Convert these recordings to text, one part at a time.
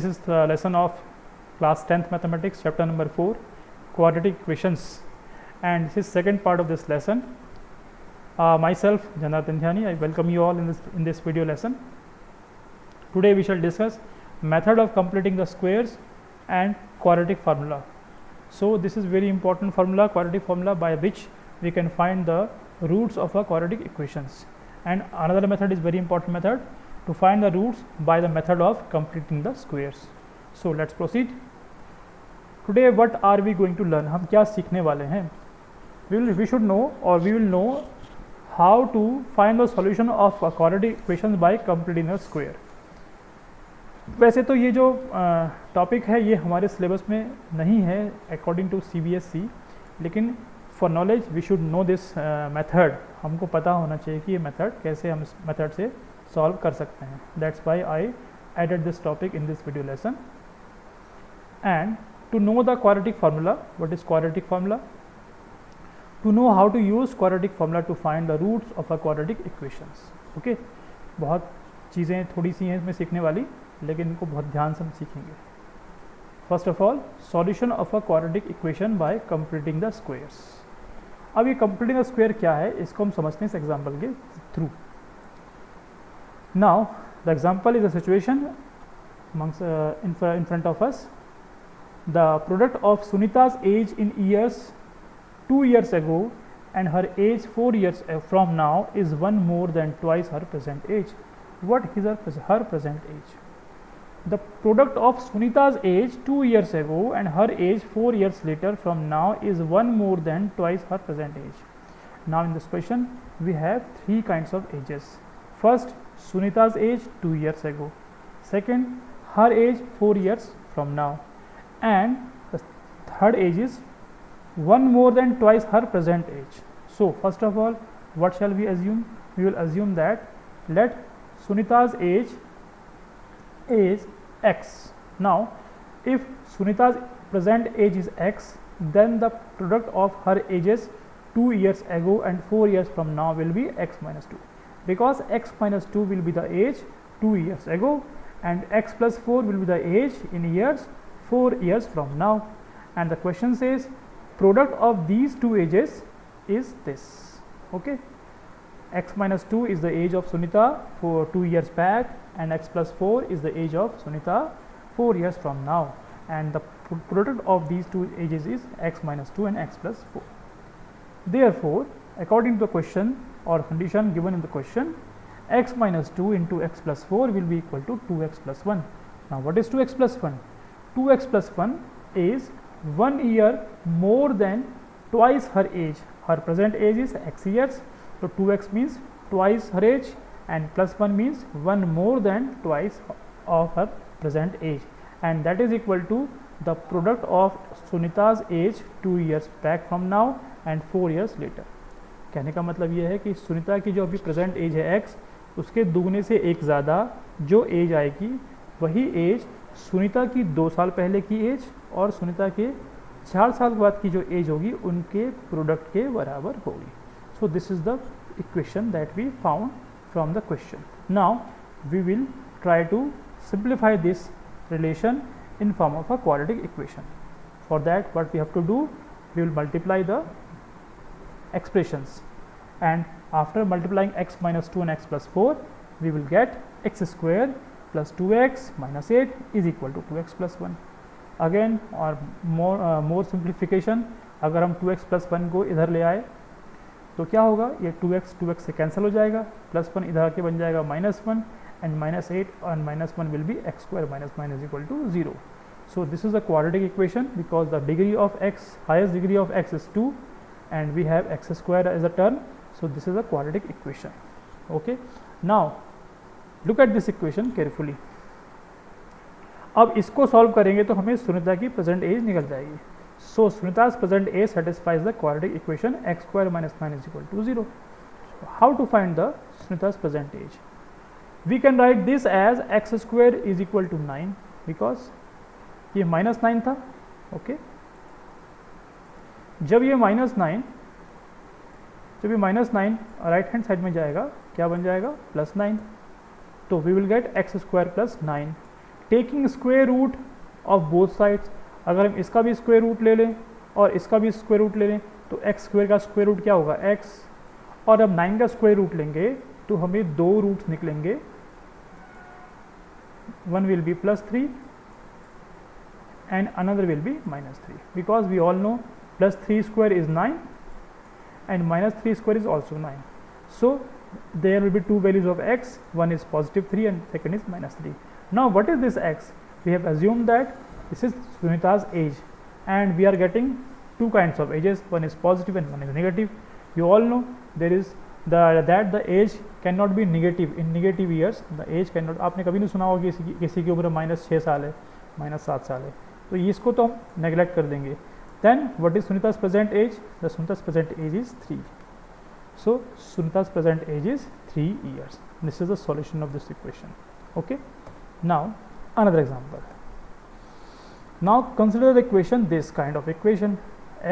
This is the lesson of class 10th mathematics, chapter number 4, quadratic equations, and this is second part of this lesson. Myself Janardhan Dhyani, I welcome you all in this video lesson. Today we shall discuss method of completing the squares and quadratic formula. So this is very important formula, quadratic formula, by which we can find the roots of a quadratic equations. And another method is very important method, to find the roots by the method of completing the squares. So let's proceed. Today what are we going to learn? हम क्या सीखने वाले हैं? We should know, or we will know how to find the solution of a quadratic equations by completing a square. वैसे तो ये जो topic है ये हमारे सिलेबस में नहीं है अकॉर्डिंग टू CBSE, लेकिन for knowledge we should know this method. हमको पता होना चाहिए कि ये मेथड कैसे हम इस मेथड से सॉल्व कर सकते हैं. That's why I added this topic in this video lesson. And to know the quadratic formula, what is quadratic formula? To know how to use quadratic formula to find the roots of a quadratic equations. Okay, बहुत चीज़ें थोड़ी सी हैं इसमें सीखने वाली, लेकिन इनको बहुत ध्यान से हम सीखेंगे. First of all, solution of a quadratic equation bye completing the squares. अब ये कंप्लीटिंग द स्क्वायर क्या है, इसको हम समझते हैं इस एग्जाम्पल के through. Now the example is a situation amongst in front of us. The product of Sunita's age in years 2 years ago and her age 4 years from now is one more than twice her present age. What is her present age? The product of Sunita's age 2 years ago and her age 4 years later from now is one more than twice her present age. Now in this question we have three kinds of ages. First, Sunita's age 2 years ago. Second, her age 4 years from now. And the third age is one more than twice her present age. So first of all, what shall we assume? We will assume that let Sunita's age is x. Now if Sunita's present age is x, then the product of her ages 2 years ago and 4 years from now will be x minus 2. Because x minus 2 will be the age 2 years ago and x plus 4 will be the age in years 4 years from now. And the question says product of these two ages is this. Okay, x minus 2 is the age of Sunita for 2 years back and x plus 4 is the age of Sunita 4 years from now, and the product of these two ages is x minus 2 and x plus 4. Therefore, according to the question or condition given in the question, x minus 2 into x plus 4 will be equal to 2x plus 1. Now what is 2x plus 1? 2x plus 1 is 1 year more than twice her age. Her present age is x years, so 2x means twice her age and plus 1 means 1 more than twice of her present age, and that is equal to the product of Sunita's age 2 years back from now and 4 years later. कहने का मतलब ये है कि सुनीता की जो अभी present as है x, उसके दुगने से एक ज़्यादा जो एज आएगी वही एज सुनीता की 2 साल पहले की एज और सुनीता के 4 साल बाद की जो एज होगी उनके प्रोडक्ट के बराबर होगी. So this is the equation that we found from the question. Now we will try to simplify this relation in form of a quadratic equation. For that, what we have to do, we will multiply the expressions, and after multiplying x minus 2 and x plus 4, we will get x square plus 2x minus 8 is equal to 2x plus 1. Again, or more simplification, अगर हम 2x plus 1 को इधर ले आए तो क्या होगा, ये 2x से कैंसिल हो जाएगा, प्लस 1 इधर आके बन जाएगा -1 and -8 and -1 will be x square minus is equal to 0. So this is a quadratic equation because the degree of x, highest degree of x is 2 and we have x square as a term, so this is a quadratic equation. Okay, now look at this equation carefully. अब इसको solve करेंगे तो हमें सुनीता की present as निकल जाएगी. So Sunita's present age satisfies the quadratic equation x square minus 9 is equal to 0. So how to find the Sunita's present age? We can write this as x square is equal to 9 because ये -9 था. Okay, जब ये -9 right hand side में जाएगा क्या बन जाएगा, +9. तो we will get x square plus 9. Taking square root of both sides, अगर हम इसका भी स्क्वायर रूट ले लें और इसका भी स्क्वायर रूट ले लें तो एक्स स्क्वायर का स्क्वायर रूट क्या होगा एक्स, और अब 9 का स्क्वायर रूट लेंगे तो हमें दो रूट्स निकलेंगे, one will be +3 and another will be -3, because we all know +3 square is 9 and -3 square is also 9. So there will be two values of x, one is +3 and second is -3. Now what is this x? We have assumed that this is Sunita's age and we are getting two kinds of ages, one is positive and one is negative. You all know there is that the age cannot be negative in negative years. The age cannot, आपने कभी नहीं सुना होगा किसी की उम्र -6 साल है, -7 साल है, तो इसको तो हम नेग्लेक्ट कर देंगे. Then what is Sunita's present age? The Sunita's present age is 3. So Sunita's present age is 3 years. This is the solution of this equation. Okay. Now another example. Now consider the equation, this kind of equation,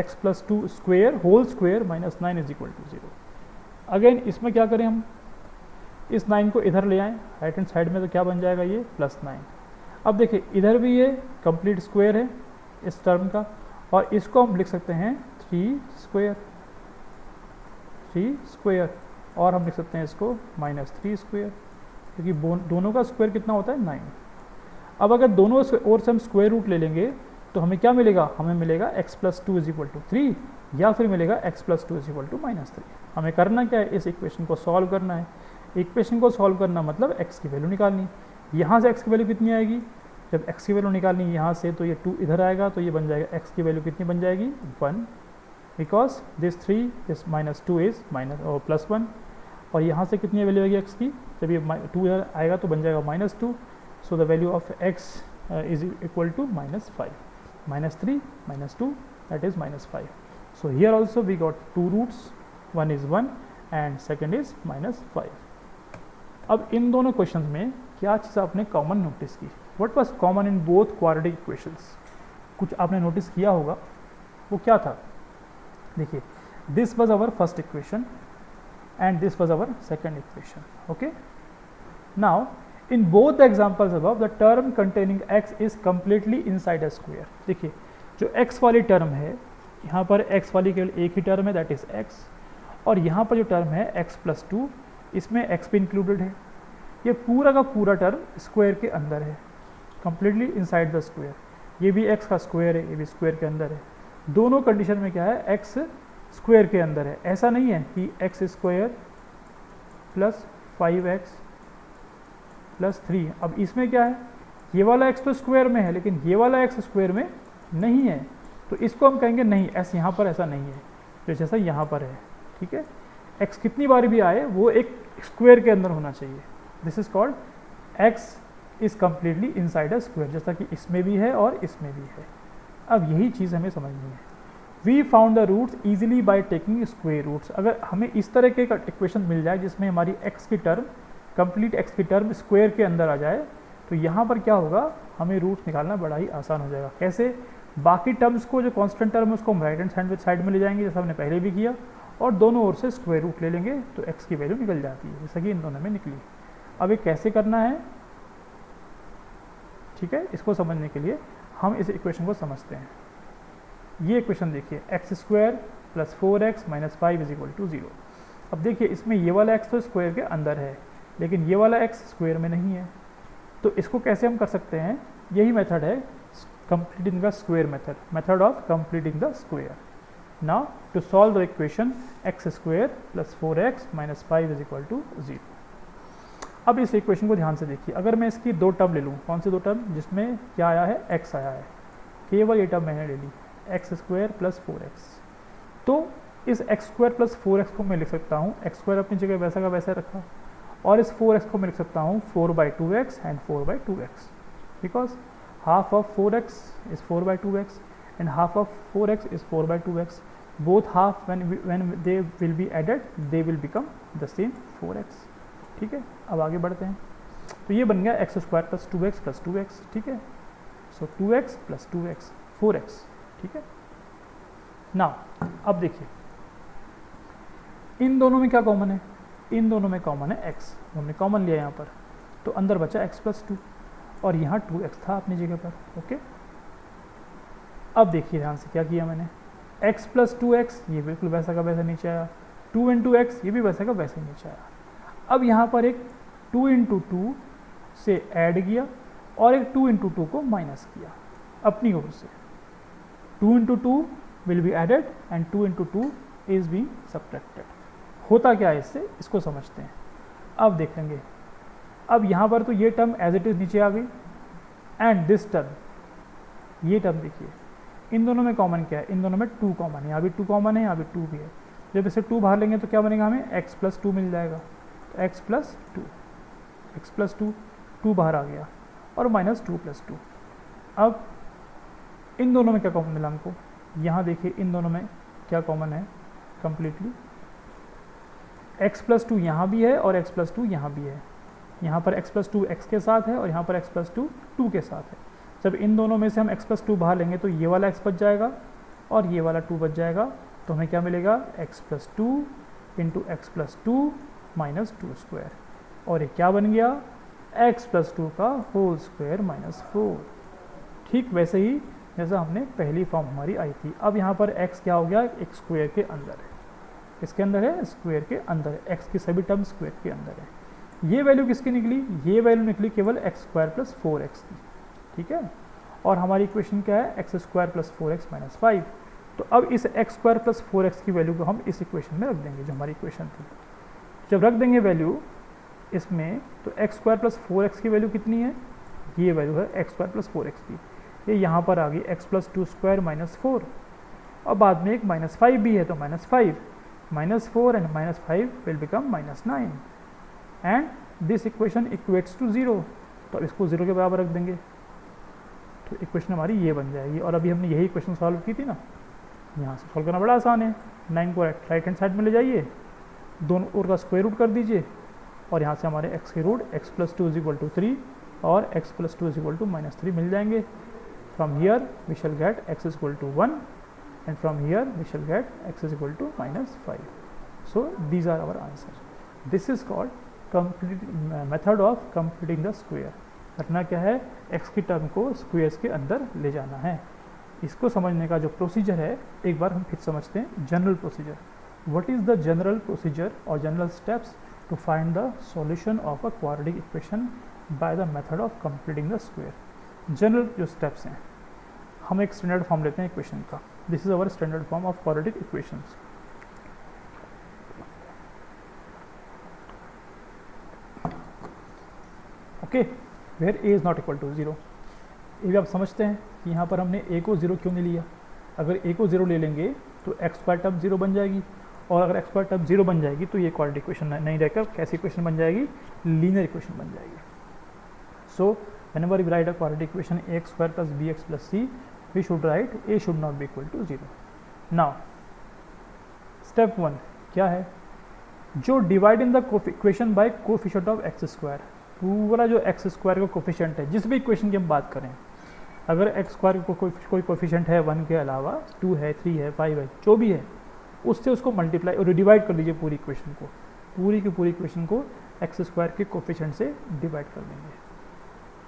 x plus 2 square whole square minus 9 is equal to 0. Again इसमें क्या करें, हम इस 9 को इधर ले आएँ right hand side में, तो क्या बन जाएगा ये +9. अब देखिए इधर भी ये कंप्लीट स्क्वायर है इस टर्म का, और इसको हम लिख सकते हैं 3 स्क्वायर, और हम लिख सकते हैं इसको -3 स्क्वायर, क्योंकि दोनों का स्क्वायर कितना होता है 9. अब अगर दोनों ओर से हम स्क्वायर रूट ले लेंगे तो हमें क्या मिलेगा, हमें मिलेगा x + 2 = 3 या फिर मिलेगा x + 2 = -3. हमें करना क्या है, इस इक्वेशन को सॉल्व करना है. इक्वेशन को सॉल्व करना मतलब x की वैल्यू निकालनी. यहाँ से x की वैल्यू कितनी आएगी, जब x की वैल्यू निकालनी यहाँ से तो ये 2 इधर आएगा, तो ये बन जाएगा x की वैल्यू कितनी बन जाएगी 1, बिकॉज दिस 3 इज -2 इज +1, और यहाँ से कितनी वैल्यू आएगी x की, जब ये 2 इधर आएगा तो बन जाएगा -2. So the value of x is equal to -5, -3 -2 that is -5. So here also we got two roots, one is 1 and second is -5. अब इन दोनों क्वेश्चंस में क्या चीज़ आपने कॉमन नोटिस की, what was common in both quadratic equations, कुछ आपने notice किया होगा, वो क्या था. देखिए this was our first equation and this was our second equation. Okay, now in both the examples above the term containing x is completely inside a square. देखिए जो x वाली टर्म है, यहाँ पर x वाली केवल एक ही टर्म है, दैट इज x, और यहाँ पर जो टर्म है x + 2, इसमें x भी इंक्लूडेड है. ये पूरा का पूरा टर्म स्क्वायर के अंदर है, कंप्लीटली इनसाइड द स्क्वायर. ये भी x का स्क्वायर है, ये भी स्क्वायर के अंदर है. दोनों कंडीशन में क्या है, x स्क्वायर के अंदर है. ऐसा नहीं है कि x² + 5x + 3. अब इसमें क्या है, ये वाला x तो स्क्वायर में है लेकिन ये वाला x स्क्वायर में नहीं है, तो इसको हम कहेंगे नहीं, ऐसे यहाँ पर ऐसा नहीं है, तो जैसा यहाँ पर है. ठीक है, x कितनी बार भी आए वो एक स्क्वायर के अंदर होना चाहिए. This is called x is completely inside a square, जैसा कि इसमें भी है और इसमें भी है. अब यही चीज़ हमें समझनी है. We found the roots easily by taking square roots. अगर हमें इस तरह के इक्वेशन मिल जाए जिसमें हमारी x की टर्म, कंप्लीट x की टर्म स्क्वायर के अंदर आ जाए, तो यहाँ पर क्या होगा, हमें रूट्स निकालना बड़ा ही आसान हो जाएगा. कैसे, बाकी टर्म्स को जो कांस्टेंट टर्म है उसको हम राइट हैंड साइड में ले जाएंगे जैसा हमने पहले भी किया, और दोनों ओर से स्क्वायर रूट ले लेंगे तो x की वैल्यू निकल जाती है, जैसा कि इन दोनों में निकली. अब ये कैसे करना है, ठीक है, इसको समझने के लिए हम इस इक्वेशन को समझते हैं. ये इक्वेशन देखिए, x² + 4x - 5 = 0. अब देखिए इसमें ये वाला x तो स्क्वायर के अंदर है लेकिन ये वाला x स्क्वायर में नहीं है, तो इसको कैसे हम कर सकते हैं, यही मेथड है completing the square method of completing the square. Now to solve the equation x² + 4x - 5 = 0. अब इस इक्वेशन को ध्यान से देखिए, अगर मैं इसकी दो टर्म ले लूँ, कौन सी दो टर्म, जिसमें क्या आया है, x आया है, केवल ये टर्म मैंने ले ली, x² + 4x. तो इस x² + 4x को मैं लिख सकता हूँ, x² अपनी जगह वैसा का वैसा रखा, और इस 4x को मैं लिख सकता हूँ 4/2x and 4/2x, because half of 4x is 4/2x and half of 4x is 4/2x. Both half when they will be added they will become the same 4x. ठीक है, अब आगे बढ़ते हैं. तो ये बन गया x² + 2x + 2x. ठीक है, सो 2x + 2x 4x. ठीक है, नाउ अब देखिए इन दोनों में क्या कॉमन है, इन दोनों में कॉमन है x, हमने कॉमन लिया यहाँ पर, तो अंदर बचा x + 2. और यहाँ 2x था अपनी जगह पर। ओके, अब देखिए ध्यान से क्या किया मैंने, x प्लस 2x ये बिल्कुल वैसा का वैसा नीचे आया, 2 इंटू एक्स ये भी वैसा का वैसे नीचे आया। अब यहाँ पर एक 2 इंटू टू से ऐड किया और एक 2 इंटू टू को माइनस किया अपनी ओर से। 2 into two will be added and 2 into two is being subtracted. होता क्या है इससे, इसको समझते हैं, अब देखेंगे। अब यहाँ पर तो ये टर्म एज इट इज़ नीचे आ गई एंड दिस टर्म, ये टर्म देखिए इन दोनों में कॉमन क्या है, इन दोनों में 2 कॉमन है, यहाँ भी 2 कॉमन है, यहाँ भी 2 भी है। जब इसे 2 बाहर लेंगे तो क्या बनेगा, हमें x प्लस 2 मिल जाएगा। तो x प्लस 2 2 बाहर आ गया और माइनस 2 प्लस 2। अब इन दोनों में क्या कॉमन मिला हमको, यहाँ देखिए इन दोनों में क्या कॉमन है कंप्लीटली, x प्लस 2 यहाँ भी है और x प्लस 2 यहाँ भी है। यहाँ पर x प्लस 2 x के साथ है और यहाँ पर x प्लस 2 2 के साथ है। जब इन दोनों में से हम x प्लस 2 बाहर लेंगे तो ये वाला x बच जाएगा और ये वाला 2 बच जाएगा। तो हमें क्या मिलेगा, x plus 2 into x plus 2 minus 2 square, और ये क्या बन गया, x प्लस 2 का होल स्क्वायर माइनस 4। ठीक वैसे ही जैसा हमने पहली फॉर्म हमारी आई थी। अब यहाँ पर x क्या हो गया, एक स्क्वायर के अंदर है, किसके अंदर है, स्क्वायर के अंदर है, x की सभी टर्म स्क्वायर के अंदर है। ये वैल्यू किसकी निकली, ये वैल्यू निकली केवल एक्स स्क्वायर प्लस 4x की। ठीक है, और हमारी इक्वेशन क्या है, x square plus 4x minus 5। तो अब इस एक्स स्क्वायर प्लस 4x की वैल्यू को हम इस इक्वेशन में रख देंगे जो हमारी इक्वेशन थी। जब रख देंगे वैल्यू इसमें, तो एक्स स्क्वायर प्लस 4x की वैल्यू कितनी है, ये वैल्यू है एक्स स्क्वायर प्लस 4x की, ये यहाँ पर आ गई एक्स प्लस 2 स्क्वायर माइनस 4, और बाद में एक माइनस 5 भी है तो minus 5 minus 4 and minus 5 will become minus 9 and this equation equates to 0। तो अब इसको 0 के बराबर रख देंगे तो इक्वेशन हमारी ये बन जाएगी। और अभी हमने यही इक्वेशन सॉल्व की थी ना, यहाँ से सॉल्व करना बड़ा आसान है। 9 को राइट हैंड साइड में ले जाइए, दोनों ओर का स्क्वायर रूट कर दीजिए और यहाँ से हमारे x के रूट x plus 2 is equal to 3 और x plus 2 is equal to minus 3 मिल जाएंगे। From here we shall get x is equal to 1 and from here we shall get x is equal to minus 5। So these are our answer. This is called complete method of completing the square. करना क्या है, x की term को squares के अंदर ले जाना है। इसको समझने का जो प्रोसीजर है एक बार हम फिर समझते हैं, general procedure. What is the general procedure और general steps to find the solution of a quadratic equation by the method of completing the square. General जो स्टेप्स हैं, हम एक स्टैंडर्ड फॉर्म लेते हैं इक्वेशन का। This is our standard form of quadratic equations. Okay, where a is not equal to 0। ये भी आप समझते हैं कि यहाँ पर हमने a को 0 क्यों नहीं लिया। अगर a को 0 ले लेंगे तो एक्स स्क्वायर टर्म 0 बन जाएगी, और अगर एक्स स्क्वायर टर्म 0 बन जाएगी तो ये क्वाड्रेटिक इक्वेशन नहीं रहकर कैसी इक्वेशन बन जाएगी, लीनियर इक्वेशन बन जाएगी। सो whenever we write a quadratic equation ax square plus bx plus c, we should write a should not be equal to 0. Now step 1 क्या है, जो divide in the equation by coefficient of x square. पूरा जो x square का coefficient है, जिस भी equation की हम बात करें, अगर एक्स स्क्वायर को कोई कोफिशिएंट है 1 के अलावा, 2 है, 3 है, 5 है, जो भी है, उससे उसको मल्टीप्लाई और डिवाइड कर लीजिए पूरी इक्वेशन को। पूरी की पूरी इक्वेशन को एक्स स्क्वायर के कोफिशिएंट से डिवाइड कर देंगे।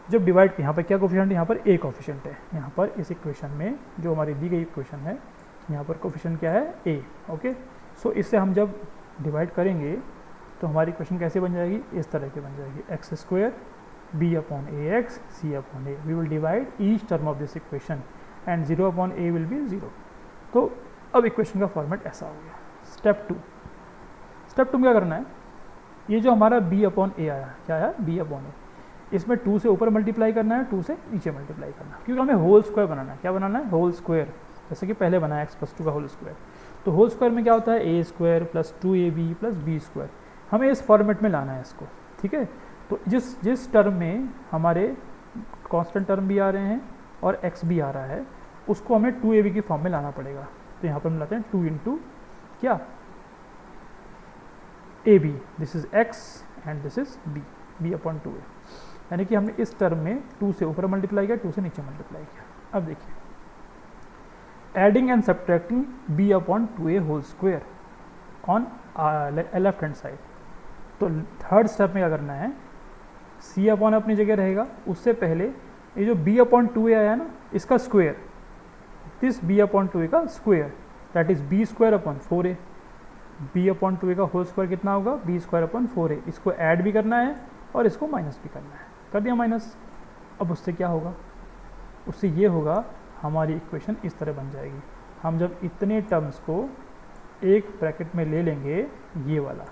जब डिवाइड, यहाँ पर क्या कोफिशिएंट है, यहाँ पर ए कोफिशिएंट है। यहाँ पर इस इक्वेशन में जो हमारी दी गई इक्वेशन है, यहाँ पर कोफिशिएंट क्या है, ए। ओके, सो इससे हम जब डिवाइड करेंगे तो हमारी इक्वेशन कैसे बन जाएगी, इस तरह की बन जाएगी, X square B upon A X C upon A. We will divide each term of this equation and 0 upon A will be 0। तो अब इक्वेशन का फॉर्मेट ऐसा हो गया। स्टेप 2 में क्या करना है, ये जो हमारा बी अपॉन ए आया, क्या आया, बी अपॉन ए, इसमें 2 से ऊपर मल्टीप्लाई करना है, 2 से नीचे मल्टीप्लाई करना है, क्योंकि हमें होल स्क्वायर बनाना है। क्या बनाना है, होल स्क्वायर, जैसे कि पहले बनाया एक्स प्लस 2 का होल स्क्वायर। तो होल स्क्वायर में क्या होता है, a square plus 2ab plus b square. हमें इस फॉर्मेट में लाना है इसको, ठीक है। तो जिस टर्म में हमारे कांस्टेंट टर्म भी आ रहे हैं और x भी आ रहा है, उसको हमें 2ab की फॉर्म में लाना पड़ेगा। तो यहाँ पर हम लाते हैं 2 इंटू क्या, ab, this is x and this is b upon 2a। यानी कि हमने इस टर्म में 2 से ऊपर मल्टीप्लाई किया, 2 से नीचे मल्टीप्लाई किया। अब देखिए, adding and subtracting b upon 2a whole square on left hand side. तो थर्ड स्टेप में क्या करना है, सी अपॉन अपनी जगह रहेगा, उससे पहले ये जो बी अपॉन टू ए आया ना, इसका square, this b upon two a का square, that is b square upon 4a। B upon two a का होल स्क्वायर कितना होगा, बी स्क्वायर अपॉन 4a। इसको ऐड भी करना है और इसको माइनस भी करना है, कर दिया माइनस। अब उससे क्या होगा, उससे ये होगा, हमारी इक्वेशन इस तरह बन जाएगी। हम जब इतने टर्म्स को एक ब्रैकेट में ले लेंगे, ये वाला,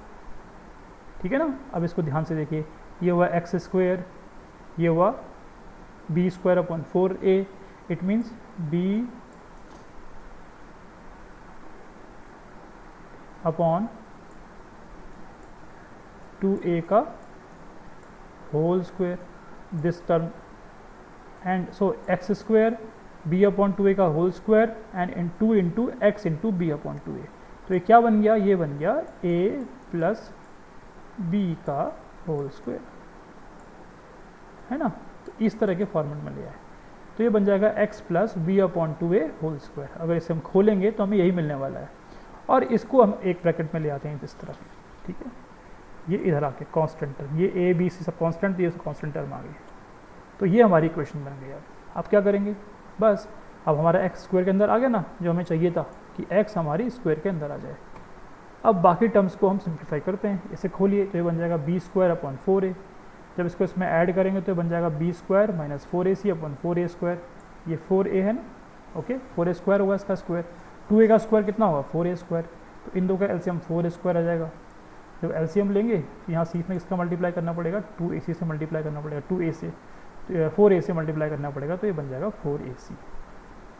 ठीक है ना। अब इसको ध्यान से देखिए, ये हुआ एक्स स्क्वायर, ये हुआ B square upon 4a, it means B upon 2a का whole square, this term, and so X square b upon 2a का whole square and in 2 into X into B upon 2a। तो ये क्या बन गया, ये बन गया a प्लस b का होल स्क्वायर, है ना। तो इस तरह के फॉर्मेट में लिया है, तो ये बन जाएगा x plus B upon 2a whole square. अगर इसे हम खोलेंगे तो हमें यही मिलने वाला है, और इसको हम एक ब्रैकेट में ले आते हैं इस तरफ, ठीक है। ये इधर आके कांस्टेंट टर्म, ये a b c सब कांस्टेंट, ये सब कांस्टेंट टर्म आ गई। तो ये हमारी इक्वेशन बन गई। अब क्या करेंगे, बस अब हमारा एक्स स्क्वायर के अंदर आ गया ना, जो हमें चाहिए था कि एक्स हमारी स्क्वायर के अंदर आ जाए। अब बाकी टर्म्स को हम सिंप्लीफाई करते हैं, इसे खोलिए तो ये बन जाएगा बी स्क्वायर अपॉन 4a। जब इसको इसमें ऐड करेंगे तो ये बन जाएगा B square minus 4ac upon 4a square. ये 4a है ना, ओके, 4a स्क्वायर होगा इसका स्क्वायर। 2a का स्क्वायर कितना होगा, 4a स्क्वायर। तो इन दो का एलसीएम 4a स्क्वायर आ जाएगा। जब एलसीएम लेंगे तो यहाँ सी में इसका मल्टीप्लाई करना पड़ेगा, 2ac से मल्टीप्लाई करना पड़ेगा, 2a से 4a से मल्टीप्लाई करना पड़ेगा, तो ये बन जाएगा 4ac।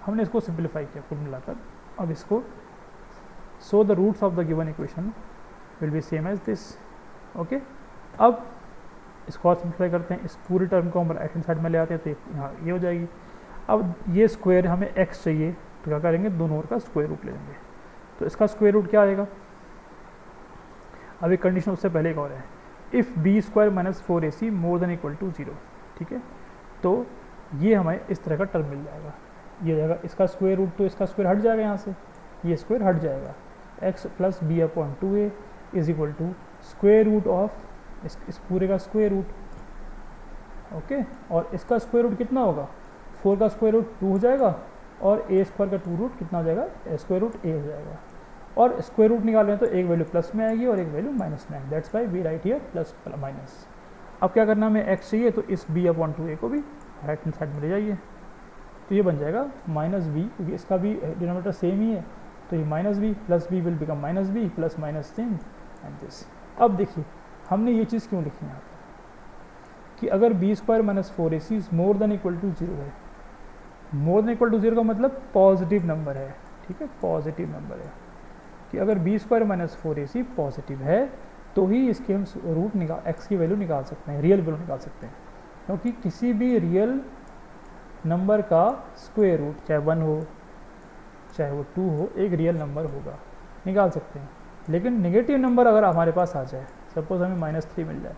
हमने इसको सिंप्लीफाई किया कुल मिलाकर। अब इसको so the roots of the given equation will be same as this, okay. अब इसको और सिंप्लीफाई करते हैं, इस पूरे टर्म को हम राइट हैंड साइड में ले आते हैं, तो यहाँ ये हो जाएगी। अब ये स्क्वायर हमें x चाहिए, तो क्या करेंगे, दोनों ओर का स्क्वायर रूट ले लेंगे। तो इसका स्क्वायर रूट क्या आएगा, अब एक कंडीशन उससे पहले एक और है, if B square minus 4ac more than equal to 0, ठीक है। तो ये हमें इस तरह का टर्म मिल जाएगा, ये जाएगा इसका स्क्वायर रूट, तो इसका स्क्वायर हट जाएगा यहाँ से, ये स्क्वायर हट जाएगा, x plus B upon 2a is equal to square root of इस पूरे का स्क्वायर रूट, ओके। और इसका स्क्वायर रूट कितना होगा, 4 का स्क्वायर रूट 2 हो जाएगा, और a स्क्वायर का 2 रूट कितना हो जाएगा, स्क्वायर रूट a हो जाएगा। और स्क्वायर रूट निकाल रहे हैं तो एक वैल्यू प्लस में आएगी और एक वैल्यू माइनस में आएगी, that's why we write here plus minus. अब क्या करना, हमें x चाहिए, तो इस b अपॉन 2a को भी राइट हैंड साइड में ले जाइए, तो ये बन जाएगा माइनस बी, क्योंकि इसका भी डिनोमिनेटर सेम ही है, तो ये minus B plus B will become minus B plus minus same and this. अब देखिए हमने ये चीज़ क्यों लिखी है यहाँ पर, कि अगर B square minus 4ac is more than equal to 0 है, मोर देन इक्वल टू 0 का मतलब पॉजिटिव नंबर है, ठीक है, पॉजिटिव नंबर है, कि अगर B square minus 4ac positive है तो ही इसके हम रूट निकाल, एक्स की वैल्यू निकाल सकते हैं, रियल वैल्यू निकाल सकते हैं। क्योंकि किसी भी रियल नंबर का स्क्वायर रूट चाहे 1 हो चाहे वो 2 हो, एक रियल नंबर होगा, निकाल सकते हैं। लेकिन नेगेटिव नंबर अगर हमारे पास आ जाए, सपोज हमें -3 मिल जाए,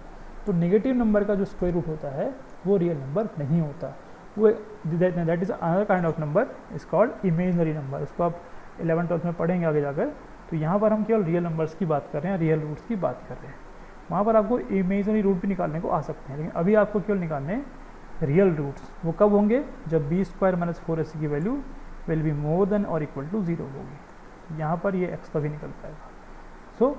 तो नेगेटिव नंबर का जो स्क्वायर रूट होता है वो रियल नंबर नहीं होता, वो that is another kind of number, is called imaginary number. उसको आप 11th-12th में पढ़ेंगे आगे जाकर। तो यहाँ पर हम केवल रियल नंबर्स की बात कर रहे हैं, रियल रूट्स की बात कर रहे हैं। वहाँ पर आपको इमेजनरी रूट भी निकालने को आ सकते हैं, लेकिन अभी आपको केवल निकालने रियल रूट्स। वो कब होंगे, जब बी स्क्वायर माइनस 4ac की value will be more than और इक्वल टू 0 होगी। यहाँ पर ये एक्स का भी निकल पाएगा। So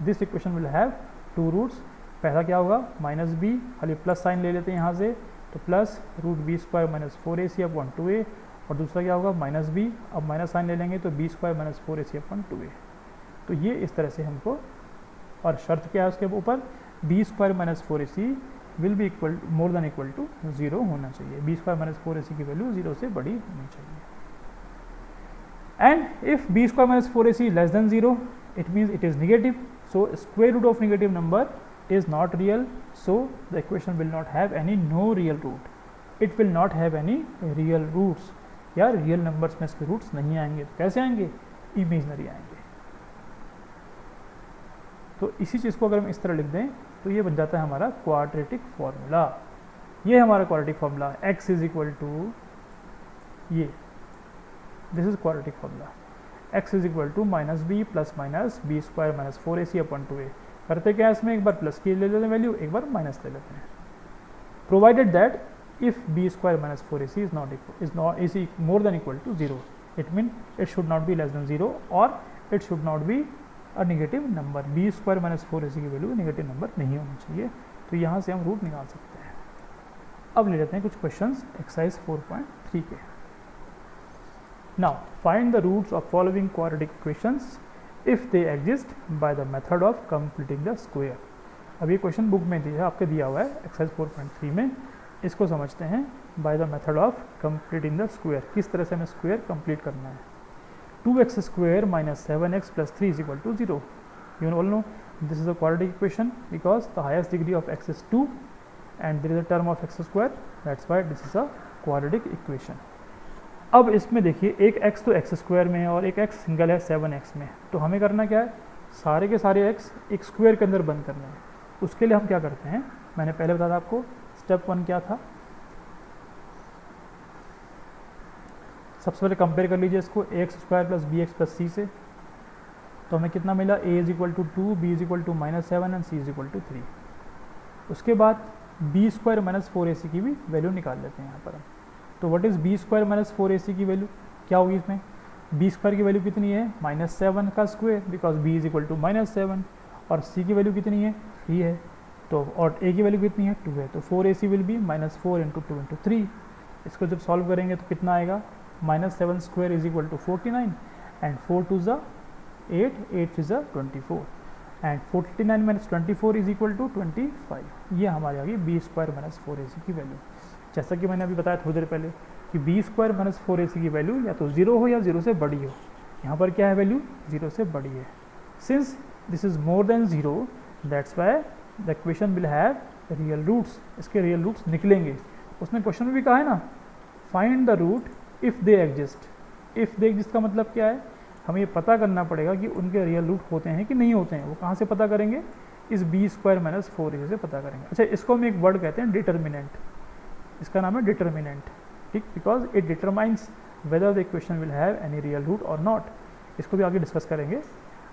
this equation will have 2 roots. पहला क्या होगा, माइनस बी, खाली प्लस साइन ले लेते हैं यहाँ से, तो plus root B square minus 4ac upon 2a, और दूसरा क्या होगा माइनस बी, अब माइनस साइन ले लेंगे तो B square minus 4ac upon 2a। तो ये इस तरह से हमको, और शर्त क्या है उसके ऊपर, B square minus 4ac will be equal more than equal to 0 होना चाहिए, बी स्क्वायर माइनस 4ac की वैल्यू 0 से बड़ी होनी चाहिए। And if b square minus 4ac less than 0, it means it is negative, so square root of negative number is not real, so the equation will not have any no real root, it will not have any real roots, या real numbers में इसके roots नहीं आएंगे। तो कैसे आएंगे, imaginary आएंगे। तो इसी चीज़ को अगर हम इस तरह लिख दें तो ये बन जाता है हमारा क्वाड्रेटिक फॉर्मूला। ये हमारा quadratic formula, x is equal to ये, this is quadratic formula, x is equal to minus B plus minus b square minus 4ac upon 2a। करते क्या है इसमें, एक बार प्लस की ले लेते हैं वैल्यू, एक बार माइनस ले लेते हैं। Provided that if b square minus 4ac is more than equal to 0, it means it should not be less than 0 or it should not be a negative number. b square minus 4ac की value negative number नहीं होनी चाहिए, तो यहाँ से हम root निकाल सकते हैं। अब ले लेते हैं कुछ क्वेश्चंस एक्सरसाइज 4.3 के। Now find the roots of following quadratic equations if they exist by the method of completing the square. अब ये क्वेश्चन बुक में दिया है, आपके दिया हुआ है एक्सरसाइज 4.3 में। इसको समझते हैं bye the method of completing the square, किस तरह से हमें स्क्वायर कंप्लीट करना है। 2x square minus 7x plus 3 is equal to 0. You all know this is a quadratic equation because the highest degree of x is 2 and there is a term of x square, that's why this is a quadratic equation. अब इसमें देखिए एक x तो x square में है और एक x single है 7x में, तो हमें करना क्या है, सारे के सारे x एक स्क्वायर के अंदर बंद करना है। उसके लिए हम क्या करते हैं, मैंने पहले बताया था आपको, स्टेप 1 क्या था। सबसे पहले कंपेयर कर लीजिए इसको a x square plus b x plus c से, तो हमें कितना मिला, a is equal to 2, b is equal to -7 and c is equal to 3। उसके बाद बी स्क्वायर माइनस 4ac की भी वैल्यू निकाल लेते हैं यहाँ पर हम। तो what is b square minus 4ac की वैल्यू क्या होगी इसमें, बी स्क्वायर की वैल्यू कितनी है, -7 का square because b is equal to -7, और सी की वैल्यू कितनी है, 3 है, तो और ए की वैल्यू कितनी है, 2 है, तो 4ac विल बी -4 × 2 × 3। इसको जब सॉल्व करेंगे तो कितना आएगा, -7 square is equal to 49 and 4 2 is 8, 8 is 24 and 49 minus 24 is equal to 25। ये हमारी आ गई बी स्क्वायर माइनस 4ac की वैल्यू। जैसा कि मैंने अभी बताया थोड़ी देर पहले कि बी स्क्वायर माइनस 4ac की वैल्यू या तो 0 हो या 0 से बड़ी हो। यहाँ पर क्या है, वैल्यू 0 से बड़ी है। Since this is more than 0 that's why the equation will have real roots, इसके रियल रूट्स निकलेंगे। उसने क्वेश्चन में भी कहा है ना, find the root if they exist. If they exist का मतलब क्या है, हमें ये पता करना पड़ेगा कि उनके रियल रूट होते हैं कि नहीं होते हैं। वो कहाँ से पता करेंगे, इस बी स्क्वायर माइनस 4ac से पता करेंगे। अच्छा, इसको हम एक वर्ड कहते हैं डिटर्मिनेंट, इसका नाम है डिटर्मिनेंट, ठीक, because it determines whether the equation will have any real root और नॉट। इसको भी आगे डिस्कस करेंगे।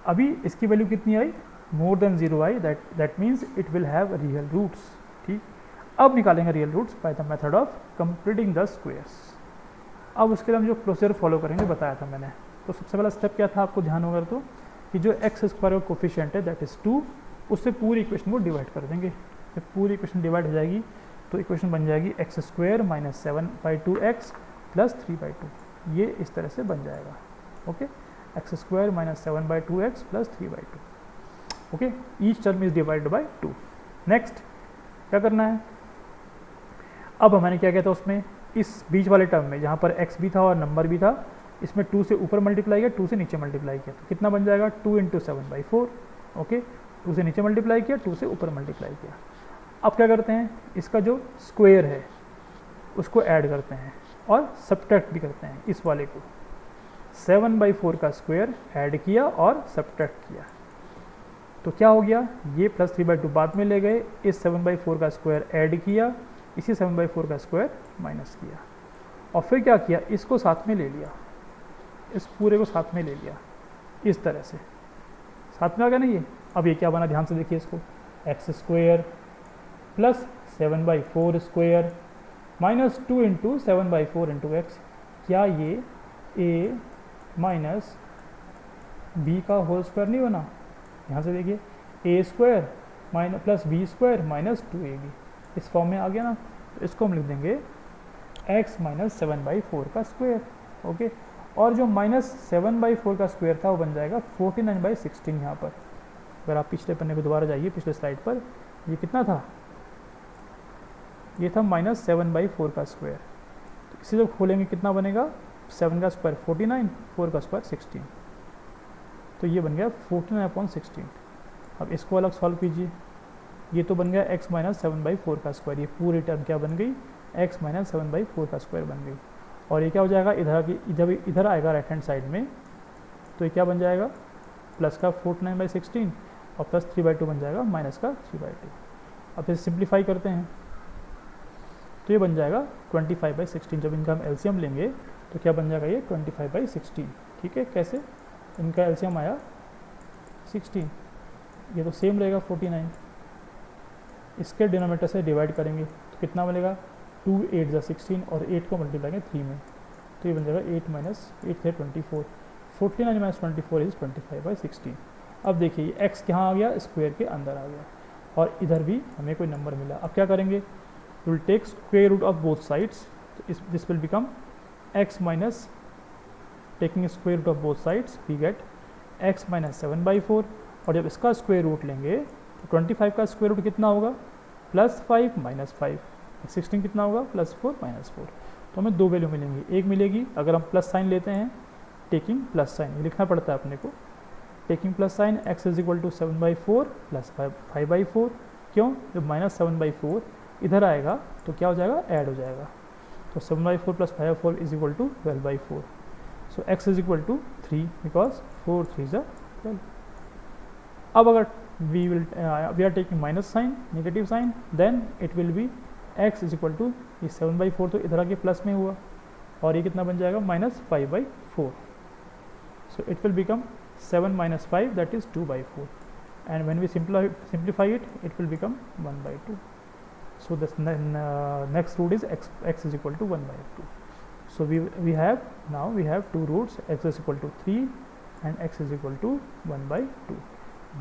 अभी इसकी वैल्यू कितनी आई, मोर देन 0 आई, that means it will have real roots, ठीक। अब निकालेंगे real roots by the method of completing the squares. अब उसके लिए हम जो प्रोसीजर फॉलो करेंगे बताया था मैंने। तो सबसे पहला स्टेप क्या था, आपको ध्यान होगा तो कि जो एक्स स्क्वायर का कोफिशिएंट है दैट इज़ 2, उससे पूरी इक्वेशन को डिवाइड कर देंगे। जब पूरी इक्वेशन डिवाइड हो जाएगी तो इक्वेशन बन जाएगी X square minus 7/2x plus 3/2। ये इस तरह से बन जाएगा, okay, x square minus 7/2x plus 3/2, okay. Each term is divided by 2। Next क्या करना है, अब मैंने क्या किया था उसमें, इस बीच वाले टर्म में जहाँ पर x भी था और नंबर भी था, इसमें 2 से ऊपर मल्टीप्लाई किया, 2 से नीचे मल्टीप्लाई किया, तो कितना बन जाएगा, 2 × 7/4, ओके। 2 से नीचे मल्टीप्लाई किया, 2 से ऊपर मल्टीप्लाई किया। अब क्या करते हैं, इसका जो स्क्वायर है उसको ऐड करते हैं और सब्ट्रैक्ट भी करते हैं इस वाले को। 7/4 का स्क्वायर ऐड किया और सब्ट्रैक्ट किया, तो क्या हो गया, ये प्लस 3/2 बाद में ले गए, इस 7/4 का स्क्वायर ऐड किया, इसी 7/4 का स्क्वायर माइनस किया, और फिर क्या किया, इसको साथ में ले लिया, इस पूरे को साथ में ले लिया, इस तरह से साथ में आ गया ना ये। अब ये क्या बना, ध्यान से देखिए इसको, x square plus 7/4 square minus 2 × 7/4 × x। क्या ये a माइनस बी का होल स्क्वायर नहीं बना, यहाँ से देखिए, a square minus plus b square minus 2ab, इस फॉर्म में आ गया ना। तो इसको हम लिख देंगे x माइनस 7/4 का स्क्वायर, ओके। और जो माइनस 7/4 का स्क्वायर था वो बन जाएगा 49/16 यहाँ पर। अगर आप पिछले पन्ने पे दोबारा जाइए, पिछले स्लाइड पर, ये कितना था, ये था माइनस 7/4 का स्क्वायर। तो इसे जब खोलेंगे कितना बनेगा, 7 का स्क्वायर 49, 4 का स्क्वायर 16, तो ये बन गया 49/16। अब इसको अलग सॉल्व कीजिए, ये तो बन गया x माइनस 7/4 का स्क्वायर, ये पूरी टर्म क्या बन गई, x माइनस 7/4 का स्क्वायर बन गई। और ये क्या हो जाएगा, इधर आएगा राइट हैंड साइड में, तो ये क्या बन जाएगा, प्लस का 49/16 और प्लस 3/2 बन जाएगा माइनस का 3/2। अब इसे सिंप्लीफाई करते हैं तो ये बन जाएगा 25/16। जब इनका हम एलसीएम लेंगे तो क्या बन जाएगा, ये 25/16, ठीक है। कैसे, इनका एलसीएम आया 16, ये तो सेम रहेगा 49, इसके डिनोमिनेटर से डिवाइड करेंगे तो कितना बनेगा 2 8 जा 16 और 8 को मल्टीप्लाई करें 3 में तो ये बन जाएगा 8 माइनस 8 थे 24, 49 माइनस 24 इज 25/16। अब देखिए ये x कहाँ आ गया, स्क्वायर के अंदर आ गया और इधर भी हमें कोई नंबर मिला। अब क्या करेंगे, will take square root of both sides, this will become x minus taking square root of both sides we get x minus 7/4 और जब इसका स्क्वायर रूट लेंगे तो 25 का स्क्वायर रूट कितना होगा +5 माइनस 5, 16 कितना होगा +4 माइनस 4। तो हमें दो वैल्यू मिलेंगी, एक मिलेगी अगर हम प्लस साइन लेते हैं टेकिंग प्लस साइन, ये लिखना पड़ता है अपने को, taking plus sign x is equal to 7/4 plus 5/4। क्यों, जब माइनस 7/4 इधर आएगा तो क्या हो जाएगा, ऐड हो जाएगा, तो 7/4 plus 5/4 is equal to 12/4। So x is equal to 3 because 4 3 is 12। अब अगर we are taking minus sign, negative sign, then it will be x is equal to ये 7/4 तो इधर आके प्लस में हुआ और ये कितना बन जाएगा -5/4। So it will become 7 minus 5 that is 2/4 and when we simplify it, it will become 1/2. So this next root is x is equal to 1/2. So we have two roots, x is equal to 3 and x is equal to 1/2.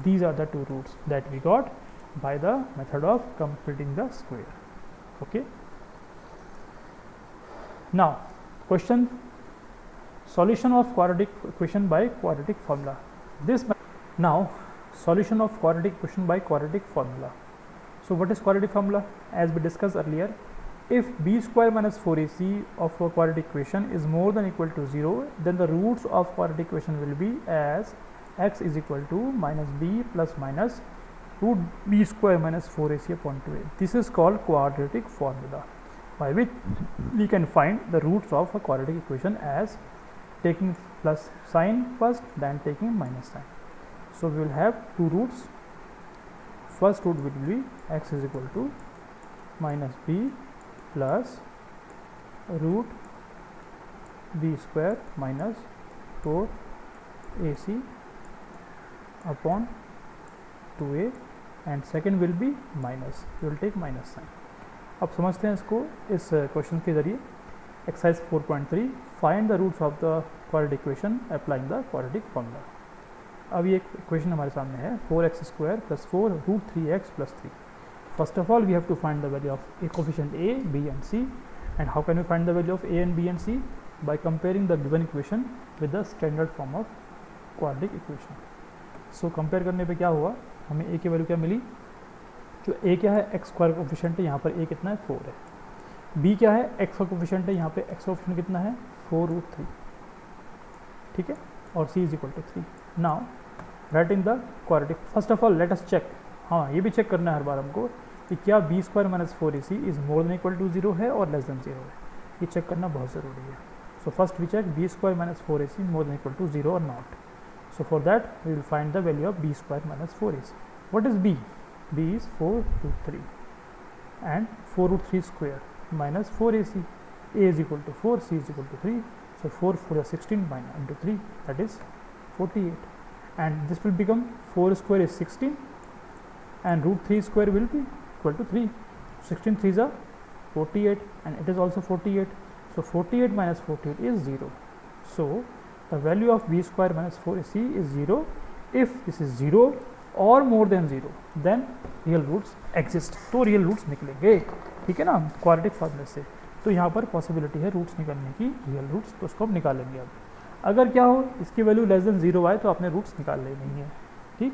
These are the two roots that we got by the method of completing the square. Okay. Now question, solution of quadratic equation by quadratic formula. Now solution of quadratic equation by quadratic formula. So what is quadratic formula? As we discussed earlier, if b square minus 4ac of a quadratic equation is more than equal to 0, then the roots of quadratic equation will be as x is equal to minus b plus minus root b square minus 4ac upon 2a. This is called quadratic formula, by which we can find the roots of a quadratic equation as taking plus sign first, then taking minus sign. So we will have two roots. First root will be x is equal to minus b plus root b square minus 4ac upon 2a and second will be minus, we will take minus sign. अब समझते हैं इसको इस question के जरिए। Exercise 4.3, find the roots of the quadratic equation applying the quadratic formula. अब ये equation हमारे सामने है 4x square plus 4 root 3x plus 3। First of all we have to find the value of a coefficient a, b and c, and how can we find the value of a and b and c? By comparing the given equation with the standard form of quadratic equation. So compare करने पे क्या हुआ, हमें a की value क्या मिली, जो a क्या है x स्क्वायर कोफिशिएंट है, यहाँ पर a कितना है 4 है। b क्या है x का कोफिशिएंट है, यहाँ पे x कोफिशिएंट कितना है 4 रूट 3, ठीक है, और c is equal to 3। Now write in the quadratic, first of all let us check, हाँ ये भी चेक करना है हर बार हमको कि क्या b square minus 4ac is more than equal to 0 है और लेस देन 0 है, ये चेक करना बहुत ज़रूरी है। So first we check b square minus 4ac more than equal to 0 और not. So for that we will find the value of b square minus 4ac. What is b? b is 4 root 3 and 4 root 3 square minus 4ac. a is equal to 4, c is equal to 3. So 4 4 is 16 minus into 3, that is 48. And this will become 4 square is 16 and root 3 square will be equal to 3. 16 3s are 48 and it is also 48. So 48 minus 48 is 0. So the value of b square minus 4ac is 0 if this is 0 or more than 0, then real roots exist. तो real roots निकलेंगे, ठीक है ना, quadratic फॉर्मूले से। तो यहाँ पर पॉसिबिलिटी है रूट्स निकलने की, रियल रूट्स, तो उसको हम निकालेंगे। अब अगर क्या हो इसकी वैल्यू लेस देन 0 आए तो आपने रूट्स निकाल लेनी है, ठीक।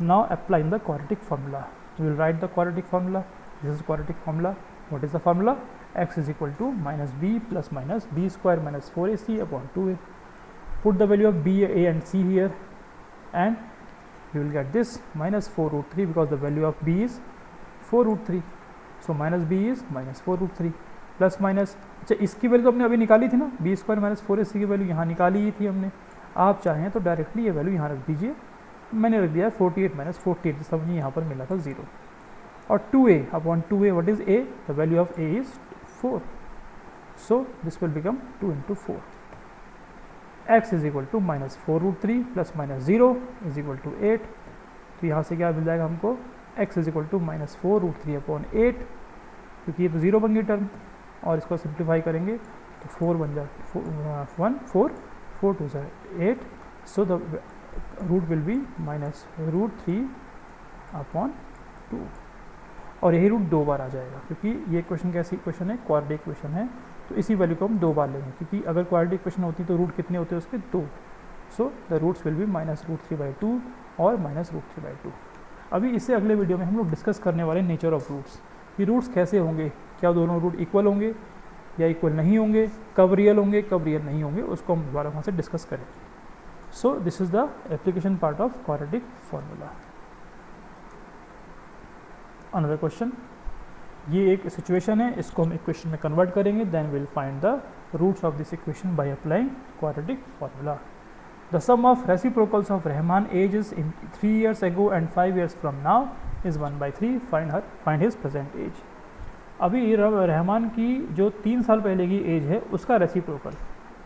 Now applying the quadratic formula, we will write the quadratic formula. This is quadratic formula. What is the formula? x is equal to minus b plus minus b square minus 4ac upon 2a. Put the value of b, a and c here and you will get this minus 4 root 3 because the value of b is 4 root 3. So minus b is minus 4 root 3 plus minus, अच्छा इसकी value तो हमने अभी निकाली थी ना, b square minus 4ac की value यहाँ निकाली ही थी हमने। आप चाहें तो डायरेक्टली ये वैल्यू यहाँ रख दीजिए, मैंने रख दिया 48 माइनस 48 जिसका मुझे यहाँ पर मिला था 0 और 2a upon 2a, what is a? The value of a is 4. So this will become 2 into 4. x is equal to minus 4 root 3 plus minus 0 is equal to 8. तो यहाँ से क्या मिल जाएगा हमको? x is equal to minus 4 root 3 upon 8 क्योंकि ये तो 0 बन गई टर्म, और इसको सिंप्लीफाई करेंगे तो 4 बन जाए, 1 4 4 2 ज़ा 8, so the root will be -√3/2, और यही रूट 2 बार आ जाएगा, क्योंकि ये क्वेश्चन कैसी क्वेश्चन है, क्वाड्रेटिक क्वेश्चन है, तो इसी वैल्यू को हम 2 बार लेंगे, क्योंकि अगर क्वाड्रेटिक क्वेश्चन होती तो रूट कितने होते हैं उसके, 2, so the roots will be -√3/2 और -√3/2। अभी इससे अगले वीडियो में हम लोग डिस्कस करने वाले नेचर ऑफ रूट्स, कि रूट्स कैसे होंगे, क्या दोनों रूट इक्वल होंगे या इक्वल नहीं होंगे, कब रियल होंगे कब रियल नहीं होंगे, उसको हम दोबारा वहाँ से डिस्कस करेंगे। So this is the application part of quadratic formula. Another question, ये एक सिचुएशन है, इसको हम इक्वेशन में कन्वर्ट करेंगे, then will find the roots of this equation by applying quadratic formula. The sum of reciprocals of Rahman ages in 3 years ago and 5 years from now is 1/3. Find his present age. अभी रहमान की जो 3 साल पहले की age है उसका reciprocal.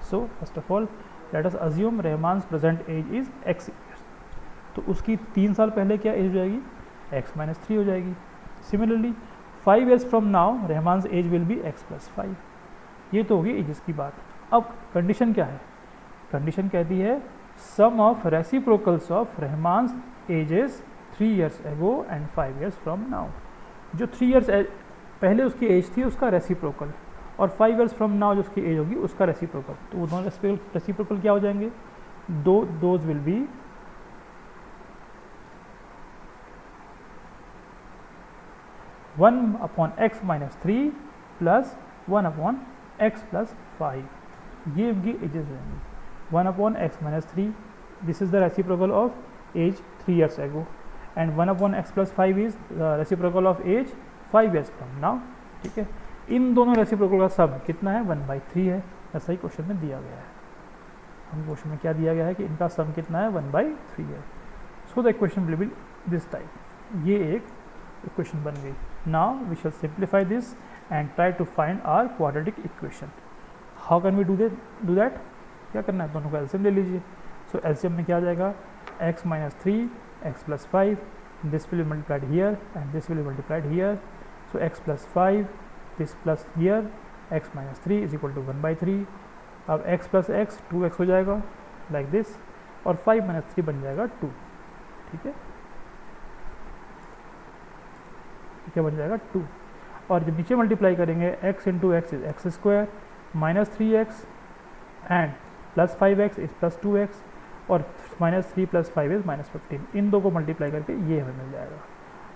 So first of all let us assume Rahman present age is x years, तो उसकी 3 साल पहले क्या एज हो जाएगी, x-3 हो जाएगी। Similarly 5 years from now Rahman age will be x+5। ये तो होगी एजेस की बात। अब कंडीशन क्या है, कंडीशन कहती है sum of reciprocals of Rahman ages 3 years ago and 5 years from now. जो 3 years पहले उसकी एज थी उसका रेसिप्रोकल, और 5 years फ्रॉम नाउ जो उसकी एज होगी उसका रेसिप्रोकल, तो वो दोनों रेसिप्रोकल क्या हो जाएंगे, those will be 1/x-3 plus 1/x+5, ये उनकी एजेस रहेंगी। 1/x-3, this is the reciprocal of age 3 years ago, and 1/x+5 is the reciprocal of age 5 years from now। ठीक है, इन दोनों रेसिप्रोकल का सब कितना है, 1/3 है, ऐसा ही क्वेश्चन में दिया गया है। हम क्वेश्चन में क्या दिया गया है कि इनका सम कितना है, 1/3 है। So the equation will be this type, ये एक इक्वेशन बन गई। Now we shall simplify this and try to find our quadratic equation. How can we do that, क्या करना है, दोनों का एलसीएम ले लीजिए। सो एलसीएम में क्या आ जाएगा, x-3 x+5, this will be multiplied here and this will be multiplied here, so x+5 this plus here x-3 is equal to 1/3। अब x प्लस x 2x हो जाएगा लाइक दिस, और 5 - 3 बन जाएगा 2। ठीक है, क्या बन जाएगा 2, और जब नीचे मल्टीप्लाई करेंगे x into x is x² -3x and plus 5x is plus 2x, और -3 + 5 इज -15। इन दो को मल्टीप्लाई करके ये हमें मिल जाएगा।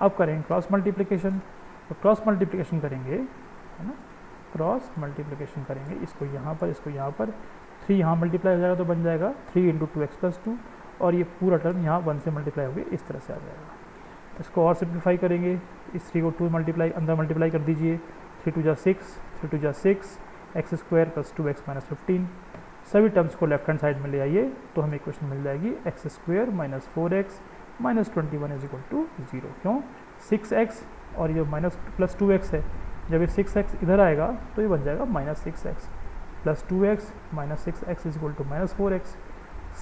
अब करेंगे क्रॉस मल्टीप्लिकेशन, तो क्रॉस मल्टीप्लिकेशन करेंगे, है ना, क्रॉस मल्टीप्लिकेशन करेंगे, इसको यहाँ पर, इसको यहाँ पर, 3 यहाँ मल्टीप्लाई हो जाएगा तो बन जाएगा 3 × 2x + 2, और ये पूरा टर्म यहाँ 1 से मल्टीप्लाई हो गया, इस तरह से आ जाएगा। इसको और सिंप्लीफाई करेंगे, इस 3 को 2 मल्टीप्लाई अंदर मल्टीप्लाई कर दीजिए, 3 × 2 = 6, 3 × 2 = 6, x² + 2x - 15। सभी टर्म्स को लेफ्ट हैंड साइड में ले आइए तो हमें इक्वेशन मिल जाएगी x² - 4x - 21 = 0। क्यों, 6x और ये + 2x है, जब ये 6x इधर आएगा तो ये बन जाएगा -6x + 2x - 6x = -4x।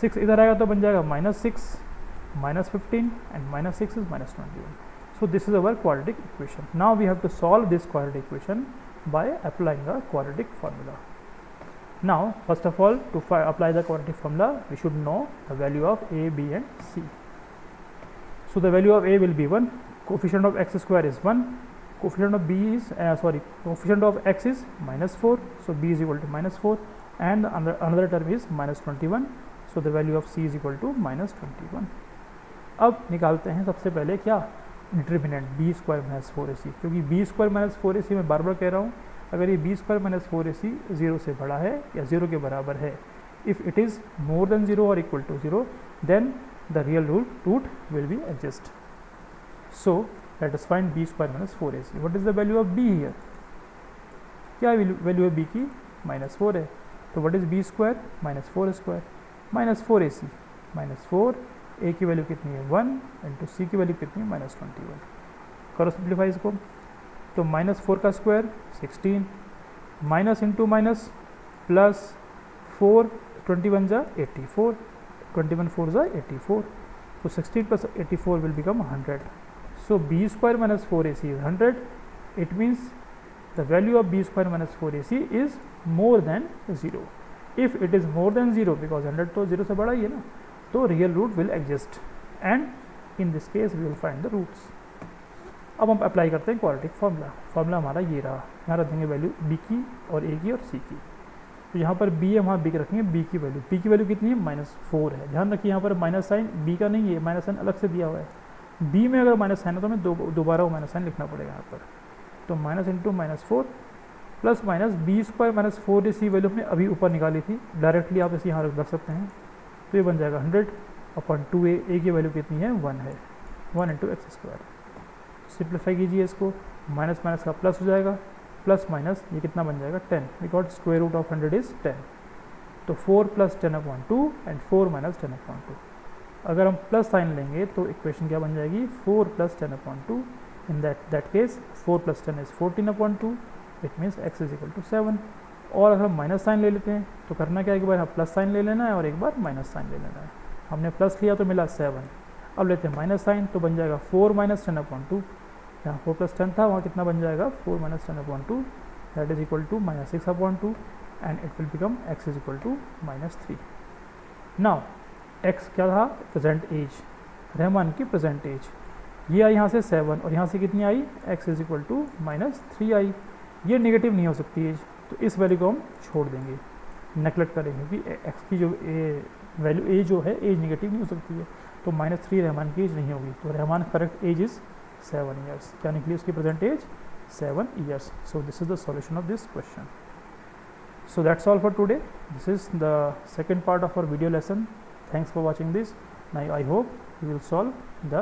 6 इधर आएगा तो बन जाएगा -6 - 15 and -6 is -21। So this is our quadratic equation. Now we have to solve this quadratic equation by applying the quadratic formula. Now first of all, to apply the quadratic formula we should know the value of a, b and c. So the value of a will be 1, coefficient of x² is 1, coefficient of b is coefficient of x is -4, so b is equal to -4, and another term is -21, so the value of c is equal to -21. अब निकालते हैं सबसे पहले क्या, determinant b² - 4ac, क्योंकि b² - 4ac मैं बार बार कह रहा हूँ, अगर ये b² - 4ac 0 से बड़ा है या 0 के बराबर है, if it is more than 0 और equal to 0, then the real root will be exist. So let us find b² - 4ac. What is the value of b here? क्या वैल्यू है b की, -4 है, तो what is b² - 4² -4ac -4, a की value कितनी है 1, into c की value कितनी है -21। करो सिंप्लीफाई इसको, तो -4 का square 16, minus into minus plus 4, 21 जा 84, 21 4 जा 84, so 16 plus 84 will become 100. So b² - 4ac is 100. It means the value of b square minus 4ac is more than 0. If it is more than 0, because 100 तो 0 से बड़ा ही है ना, तो real root will exist and in this case we will find the roots. अब हम apply करते हैं क्वाड्रेटिक फार्मूला हमारा ये रहा. यहाँ रख देंगे वैल्यू b की और a की और c की. तो यहाँ पर b है, वहाँ b की रखेंगे b की वैल्यू. p की वैल्यू कितनी है? -4 है. ध्यान रखिए यहाँ पर माइनस साइन b का नहीं है, माइनस साइन अलग से दिया हुआ है. b में अगर माइनस साइन है तो हमें दोबारा वो माइनस साइन लिखना पड़ेगा यहाँ पर. तो minus into -4 plus minus b square minus 4ac value हमने अभी ऊपर निकाली थी, डायरेक्टली आप इसे यहाँ रख सकते हैं. तो ये बन जाएगा 100/2a. a की वैल्यू कितनी है? 1 है. 1 इंटू एक्स स्क्वायर. सिंप्लीफाई कीजिए इसको, माइनस माइनस का प्लस हो जाएगा, प्लस माइनस ये कितना बन जाएगा? 10, because square root of 100 is 10. तो 4 + 10/2 एंड 4 - 10/2. अगर हम प्लस साइन लेंगे तो इक्वेशन क्या बन जाएगी? 4 + 10/2. In that case 4 + 10 is 14/2. It means x = 7. और अगर हम माइनस साइन ले लेते हैं तो करना क्या है? एक बार प्लस साइन ले लेना है और एक बार माइनस साइन ले लेना है. हमने प्लस लिया तो मिला 7. अब लेते हैं माइनस साइन, तो बन जाएगा 4 - 10/2. यहाँ 4 + 10 था, वहाँ कितना बन जाएगा? 4 - 10/2. That is equal to -6/2 and it will become x = -3. Now x क्या था? प्रेजेंट एज, रहमान की प्रेजेंट एज. ये आई यहाँ से 7 और यहाँ से कितनी आई? x = -3 आई. ये नेगेटिव नहीं हो सकती एज, तो इस वैल्यू को हम छोड़ देंगे, नेगलेक्ट करेंगे, क्योंकि x की जो वैल्यू एज जो है, एज नेगेटिव नहीं हो सकती है. तो -3 रहमान की एज नहीं होगी. तो Rahman correct age is 7 years. क्या निकली उसकी present age? 7 years. So this is the solution of this question. So that's all for today. This is the second part of our video lesson. Thanks for watching this. Now I hope you will solve the